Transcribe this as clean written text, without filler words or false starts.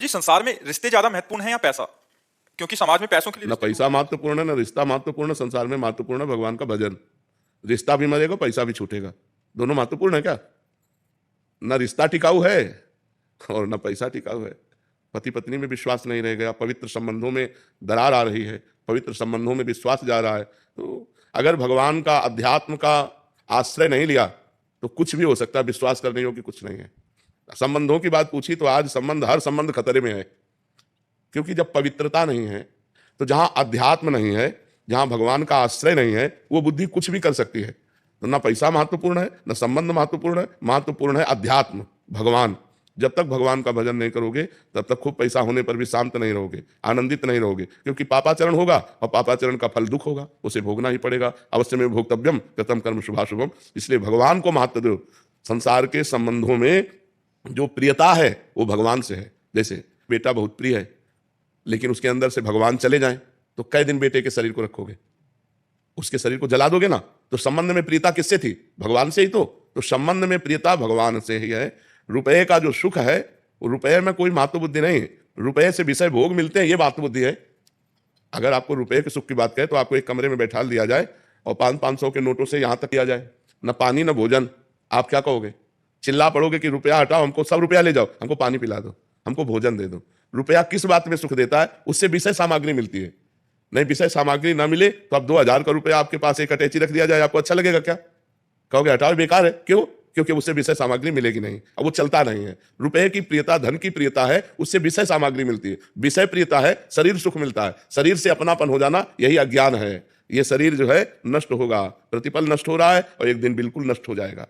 जी, संसार में रिश्ते ज्यादा महत्वपूर्ण हैं या पैसा? क्योंकि समाज में पैसों के लिए ना रिश्ते पैसा महत्वपूर्ण है, ना रिश्ता महत्वपूर्ण है। संसार में महत्वपूर्ण है भगवान का भजन। रिश्ता भी मरेगा, पैसा भी छूटेगा। दोनों महत्वपूर्ण है क्या? ना रिश्ता टिकाऊ है और ना पैसा टिकाऊ है। पति पत्नी में विश्वास नहीं रह गया, पवित्र संबंधों में दरार आ रही है, पवित्र संबंधों में विश्वास जा रहा है। तो अगर भगवान का, अध्यात्म का आश्रय नहीं लिया तो कुछ भी हो सकता है। विश्वास करने योग्य कुछ नहीं है। संबंधों की बात पूछी तो आज संबंध, हर संबंध खतरे में है। क्योंकि जब पवित्रता नहीं है तो जहां अध्यात्म नहीं है, जहां भगवान का आश्रय नहीं है, वो बुद्धि कुछ भी कर सकती है। तो ना पैसा महत्वपूर्ण है, ना संबंध महत्वपूर्ण है, महत्वपूर्ण है अध्यात्म, भगवान। जब तक भगवान का भजन नहीं करोगे तब तक खूब पैसा होने पर भी शांत नहीं रहोगे, आनंदित नहीं रहोगे। क्योंकि पापाचरण होगा और पापाचरण का फल दुख होगा, उसे भोगना ही पड़ेगा। अवश्य में भोक्तव्यम कृतम कर्म शुभाशुभम। इसलिए भगवान को महत्व दो। संसार के संबंधों में जो प्रियता है वो भगवान से है। जैसे बेटा बहुत प्रिय है, लेकिन उसके अंदर से भगवान चले जाएं तो कई दिन बेटे के शरीर को रखोगे? उसके शरीर को जला दोगे ना। तो संबंध में प्रियता किससे थी? भगवान से ही। तो संबंध में प्रियता भगवान से ही है। रुपए का जो सुख है, वो रुपए में कोई महत्व बुद्धि नहीं। रुपए से विषय भोग मिलते हैं, ये महत्व बुद्धि है। अगर आपको रुपए के सुख की बात करें तो आपको एक कमरे में बैठा दिया जाए और 500 के नोटों से यहां तक किया जाए, न पानी न भोजन, आप क्या कहोगे? चिल्ला पड़ोगे कि रुपया हटाओ, हमको सब रुपया ले जाओ, हमको पानी पिला दो, हमको भोजन दे दो। रुपया किस बात में सुख देता है? उससे विषय सामग्री मिलती है। नहीं, विषय सामग्री ना मिले तो आप 2000 का रुपया आपके पास एक अटैची रख दिया जाए, आपको अच्छा लगेगा क्या? कहोगे हटाओ, बेकार है। क्यों? क्योंकि उससे विषय सामग्री मिलेगी नहीं, अब वो चलता नहीं है। रुपए की प्रियता, धन की प्रियता है, उससे विषय सामग्री मिलती है। विषय प्रियता है, शरीर सुख मिलता है। शरीर से अपनापन हो जाना, यही अज्ञान है। ये शरीर जो है नष्ट होगा, प्रतिपल नष्ट हो रहा है और एक दिन बिल्कुल नष्ट हो जाएगा।